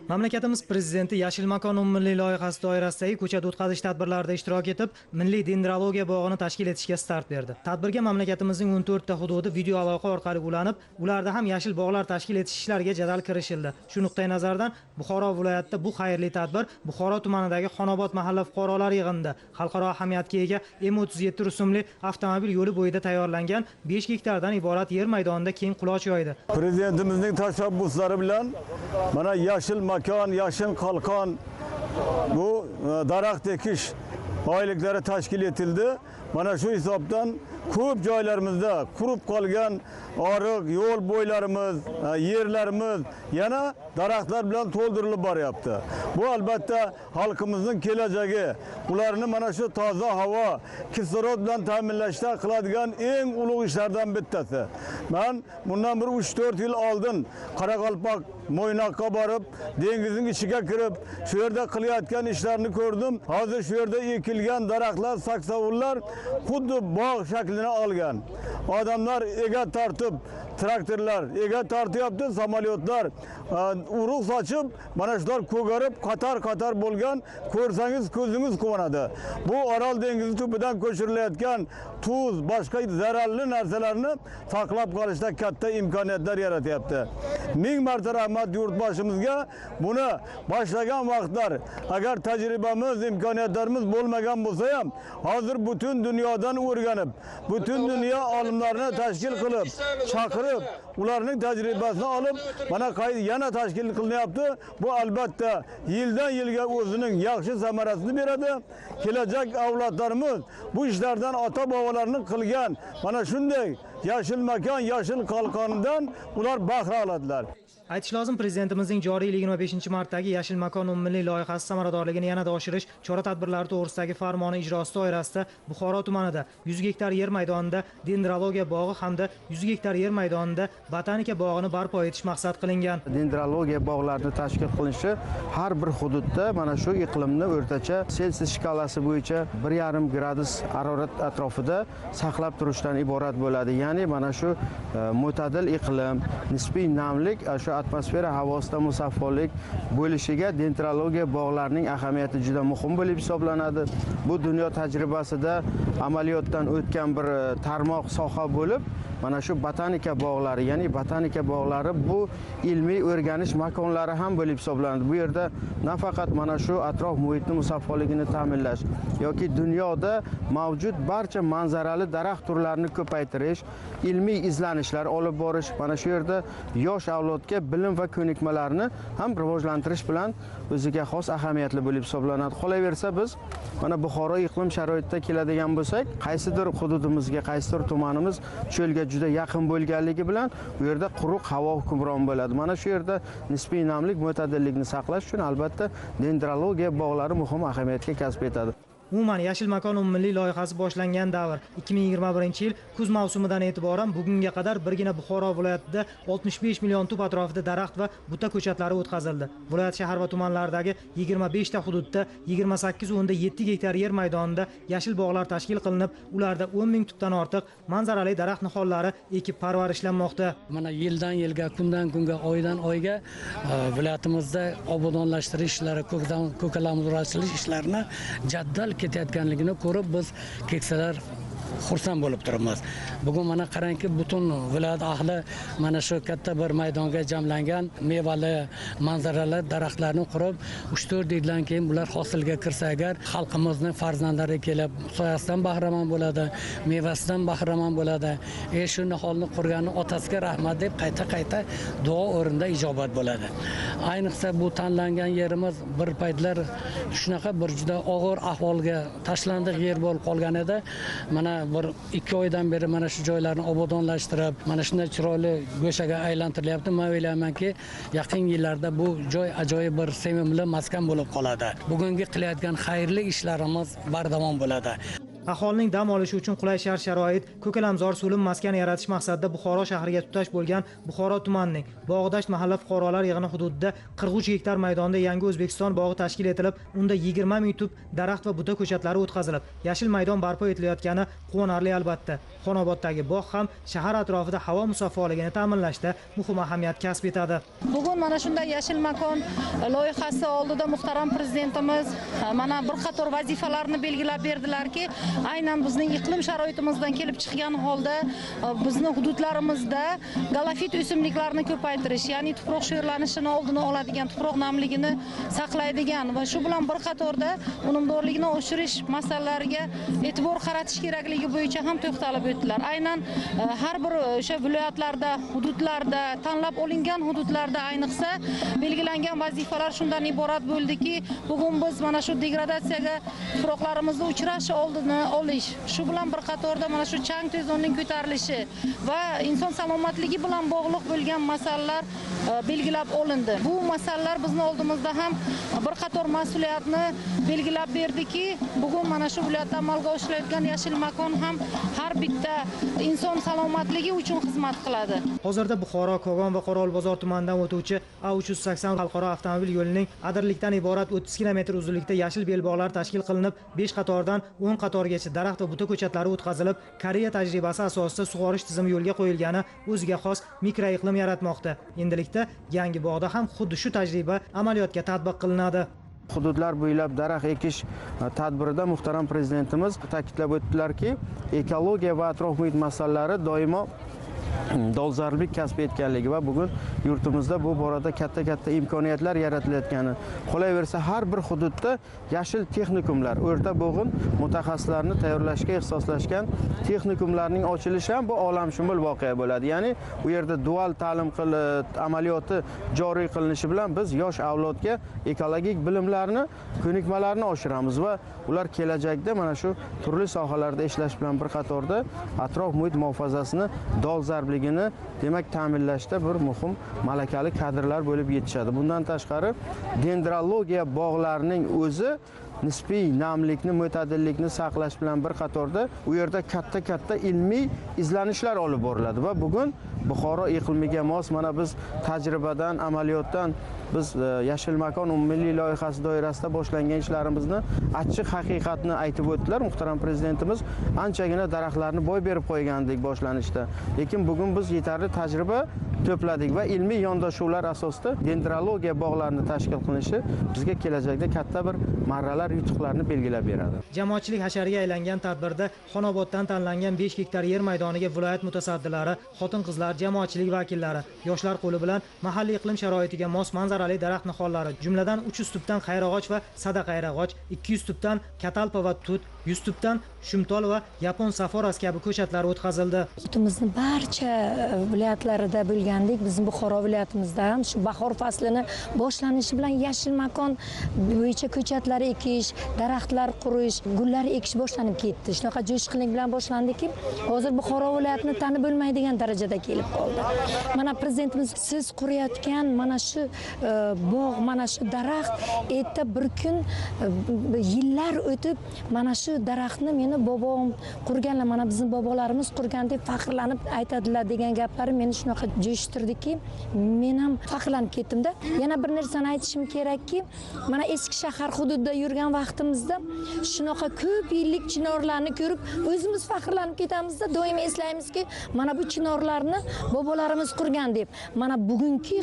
Mamlakatimiz prezidenti Yashil makon umummilliy loyihasi doirasidagi ko'chat o'tkazish tadbirlarida ishtirok etib, Milliy dendrologiya bog'ini tashkil etishga start berdi. Tadbirga mamlakatimizning 14 ta hududi video aloqa orqali ulanib, ularda ham yashil bog'lar tashkil etish ishlariga jadal kirishildi. Shu nuqtai nazardan Buxoro viloyatida bu xayrli tadbir Buxoro tumanidagi Xonobod mahalla fuqarolari yig'inida xalqaro ahamiyatga ega M37 rusumli avtomobil yo'li bo'yida tayyorlangan 5 gektardan iborat yer maydonida keng quloch yoydi. Prezidentimizning tashabbuslari bilan mana yashil makon, yashil qalqon bu daraxt ekish oyliklari tashkil etildi. Mana shu hisobdan ko'p joylarimizda qurib qolgan oriq yo'l bo'ylarimiz, yerlarimiz yana daraxtlar bilan to'ldirilib boryapti. Bu albatta xalqimizning kelajagi. Ularni mana shu toza havo, kislorod bilan ta'minlashda qiladigan eng ulug' ishlardan bittasi. Men bundan bir 3-4 yil oldin Qoraqalpoq Mo'ynoqqa borib, dengizning ichiga kirib, shu yerda qilayotgan ishlarni ko'rdim. Hozir shu yerda ekilgan daraxtlar, saksovullar xuddi bog' shaklini olgan. Odamlar ega tortib, traktorlar ega tortyapti, samolyotlar urug' sochib, mana shular ko'garib, qator bo'lgan, ko'rsangiz ko'zingiz quvonadi. Bu Orol dengizi tubidan ko'chirilayotgan tuz, boshqa zararli narsalarni saqlab qolishda katta imkoniyatlar yaratyapti. Ming marta rahmat yurtboshimizga. Buni boshlagan vaqtlar agar tajribamiz, imkoniyatlarimiz bo'lmagan bo'lsa ham, hozir butun dunyodan o'rganib, butun dunyo olimlarini tashkil qilib, chaqirib, ularning tajribasini olib, mana yana tashkil qilinyapti. Bu albatta yildan yilga o'zining yaxshi samarasini beradi. Kelajak avlodlarimiz bu ishlardan ota-bobolarning qilgan mana shunday yashil makon, yashil qalqonidan ular bahra oladilar. Aytish lozim, prezidentimizning joriy yil 25-martdagi Yashil makon umummilliy loyihasi samaradorligini yanada oshirish chora-tadbirlari to'g'risidagi farmoni ijrosi doirasida Buxoro tumanida 100 gektar yer maydonida dendrologiya bog'i hamda 100 gektar yer maydonida botanika bog'ini barpo etish maqsad qilingan. Dendrologiya bog'larini tashkil qilinishi har bir hududda mana shu iqlimni o'rtacha Selsius shkalasi bo'yicha 1,5 gradus harorat atrofida saqlab turishdan iborat bo'ladi. Ya'ni mana shu mo'tadil iqlim, nisbiy namlik, shu atmosfera havosida musaffolik bo'lishiga dendrologiya bog'larining ahamiyati juda muhim bo'lib hisoblanadi. Bu dunyo tajribasida amaliyotdan o'tgan bir tarmoq soha bo'lib, mana shu botanika bog'lari, ya'ni botanika bog'lari bu ilmiy o'rganish makonlari ham bo'lib hisoblanadi. Bu yerda nafaqat mana shu atrof muhitni musaffoligini ta'minlash yoki dunyoda mavjud barcha manzarali daraxt turlarini ko'paytirish, ilmiy izlanishlar olib borish, mana shu yerda yosh avlodga bilim va ko'nikmalarni ham rivojlantirish bilan o'ziga xos ahamiyatli bo'lib hisoblanadi. Qolaversa biz mana Buxoro iqlim sharoitida keladigan bo'lsak, qaysidir hududimizga, qaysidir tumanimiz cho'lga juda yaqin bo'lganligi bilan bu yerda quruq havo hukmron bo'ladi. Mana shu yerda nisbiy namlik, mo'tadillikni saqlash uchun albatta dendrologiya bog'lari muhim ahamiyatga kasb etadi. Umuman Yashil makon umummilliy loyihasi boshlangan davr 2021-yil kuz mavsumidan e'tiboran bugunga qadar birgina Buxoro viloyatida 65 million tup atrofida daraxt va buta ko'chatlari o'tkazildi. Viloyat shahar va tumanlardagi 25 ta hududda 28 o'nda 7 gektar yer maydonida yashil bog'lar tashkil qilinib, ularda 10 ming tupdan ortiq manzarali daraxt nihollari ekib parvarishlanmoqda. Mana yildan yilga, kundan kunga, oydan oyga viloyatimizda obodonlashtirish ishlari, ko'kalamzorlashtirish ishlarini jaddal ketayotganligini ko'rib biz keksalar xursand bo'lib turibmiz. Bugun mana qarangki, butun viloyat ahli mana shu katta bir maydonga jamlangan, mevali manzarali daraxtlarni qurib, 3-4 yildan keyin bular hosilga kirsa agar xalqimizning farzandlari kelib soyasidan bahramand bo'ladi, mevasidan bahramand bo'ladi. Shu niholni qurgani otasiga rahmat deb qayta duo o'rinda ijobat bo'ladi. Ayniqsa bu tanlangan yerimiz bir paytlar shunaqa bir juda og'ir ahvolga tashlandiq yer bo'lib qolgan edi. Mana bir 2 oydan beri mana shu joylarni obodonlashtirib, mana shunday chiroyli go'shaga aylantirilyapti. Men o'ylaymanki, yaqin yillarda bu joy ajoyib bir sevimli maskan bo'lib qoladi. Bugungi qilayotgan xayrli ishlarimiz bardavom bo'ladi. Aholining dam olishi uchun qulay shart-sharoit, ko'kalamzor so'lim maskan yaratish maqsadida Buxoro shahriga tutash bo'lgan Buxoro tumanining Bog'dasht mahalla fuqarolar yig'ini hududida 43 gektar maydonda yangi O'zbekiston bog'i tashkil etilib, unda 20 ming tub daraxt va buta ko'chatlari o'tkazilib, yashil maydon barpo etilayotgani quvonarli albatta. Xonoboddagi bog' ham shahar atrofida havo musaffoligini ta'minlashda muhim ahamiyat kasb etadi. Bugun mana shunday yashil makon loyihasi oldida muhtaram prezidentimiz mana bir qator vazifalarni belgilab berdilarki, aynan bizning iqlim sharoitimizdan kelib chiqqan holda bizni hududlarimizda galofit o'simliklarni ko'paytirish, ya'ni tuproq sho'rlanishini oldini oladigan, tuproq namligini saqlaydigan va shu bilan bir qatorda unumdorligini oshirish masalalariga e'tibor qaratish kerakligi bo'yicha ham to'xtalib o'tdilar. Aynan har bir o'sha viloyatlarda, hududlarda, tanlab olingan hududlarda ayniqsa belgilangan vazifalar shundan iborat bo'ldiki, bugun biz mana shu degradatsiyaga tuproqlarimizni uchrashi oldini olish, shu bilan bir qatorda mana shu chang to'zonning ko'tarilishi va inson salomatligi bilan bog'liq bo'lgan masalalar belgilab olindi. Bu masalalar bizning oldimizda ham bir qator mas'uliyatni belgilab berdiki, bugun mana shu viloyatda amalga oshirilayotgan yashil makon ham har bitta inson salomatligi uchun xizmat qiladi. Hozirda Buxoro, Kogon va Qorovulbozor tumanidan o'tuvchi A380 xalqaro avtomobil yo'lining Adirlikdan iborat 30 km uzunlikda yashil belbog'lar tashkil qilinib, 5 qatordan 10 qatorgacha daraxt va buta ko'chatlari o'tkazilib, Koreya tajribasi asosida sug'orish tizimi yo'lga qo'yilgani o'ziga xos mikroiqlim yaratmoqda. Endilikda yangi bog'da ham xuddi shu tajriba amaliyotga tatbiq qilinadi. Hududlar bo'ylab daraxt ekish tadbirida muhtaram prezidentimiz ta'kidlab o'tdilarki, ekologiya va atrof muhit masalalari doimo dolzarblik kasb etganligi va bugun yurtimizda bu borada katta imkoniyatlar yaratilayotgani, qolaversa har bir hududda yashil texnikumlar, o'rta bo'g'in mutaxassislarni tayyorlashga ixtisoslashgan texnikumlarning ochilishi ham bu olamshumul voqea bo'ladi. Ya'ni u yerda dual ta'lim amaliyoti joriy qilinishi bilan biz yosh avlodga ekologik bilimlarni, ko'nikmalarni oshiramiz va ular kelajakda mana shu turli sohalarda ishlash bilan bir qatorda atrof muhit muhofazasini dolzarbligini demak ta'minlashda bir muhim malakali kadrlar bo'lib yetishadi. Bundan tashqari dendrologiya bog'larining o'zi nisbiy namlikni, mo'tadillikni saqlash bilan bir qatorda u yerda katta ilmiy izlanishlar olib boriladi va bugun Buxoro iqlimiga mos mana biz tajribadan, amaliyotdan biz yashil makon umummilliy loyihasi doirasida boshlangan ishlarimizni achchiq haqiqatni aytib o'tdilar. Muhtaram prezidentimiz anchagina daraxtlarni boy berib qo'ygandik boshlanishda. Lekin bugun biz yetarli tajriba to'pladik va ilmiy yondashuvlar asosida dendrologiya bog'larini tashkil qilishi bizga kelajakda katta bir marralar, yutuqlarni belgilab beradi. Jamoatchilik hashariga aylangan tadbirda Xonoboddan tanlangan 5 gektar yer maydoniga viloyat mutasaddilari, xotin-qizlar, jamoatchilik vakillari, yoshlar qo'li bilan mahalliy iqlim sharoitiga mos manzarali daraxt nihollari, jumladan 300 tubdan qayrag'och va sadaqayrag'och, 200 tubdan katalpa va tut, 100 tubdan shumtol va yapon saforas kabi ko'chatlar o'tkazildi. Yurtimizning barcha viloyatlarida bo'lgandek, bizim Buxoro viloyatimizda ham shu bahor faslini boshlanishi bilan yashil makon bo'yicha ko'chatlar ekish, daraxtlar qurish, gullar ekish boshlanib ketdi. Shunaqa jo'shqinlik bilan boshlandiki, hozir Buxoro viloyatini tanib bo'lmaydigan darajada kelib qoldi. Mana prezidentimiz siz qurayotgan mana shu bog', mana shu daraxt erta bir kun yillar o'tib mana shu daraxtni meni bobom qurganlar, mana bizning bobolarimiz qurgan deb faxrlanib aytadilar degan gaplari meni shunaqa jo'shtirdiki, men ham faxrlanib ketdimda. Yana bir narsani aytishim kerakki, mana eski shahar hududida yurgan vaqtimizda shunaqa ko'p yillik chinorlarni ko'rib o'zimiz faxrlanib ketamizda, doim eslaymizki, mana bu chinorlarni bobolarimiz qurgan deb. Mana bugungi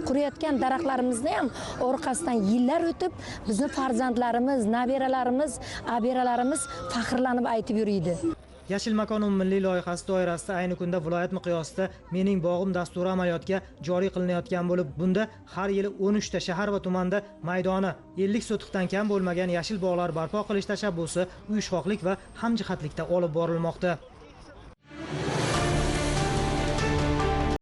qurayotgan daraxtlarimizni ham orqasidan yillar o'tib bizni farzandlarimiz, nabiralarimiz, abiralarimiz faxrlanib aytib yuriydi. Yashil makon umummilliy loyihasi doirasida ayni kunda viloyat miqyosida Mening bog'im dasturi amaliyotga joriy qilinayotgan bo'lib, bunda har yili 13 ta shahar va tumanda maydoni 50 sotixdan kam bo'lmagan yashil bog'lar barpo qilish tashabbusi uyushqoqlik va hamjihatlikda olib borilmoqda.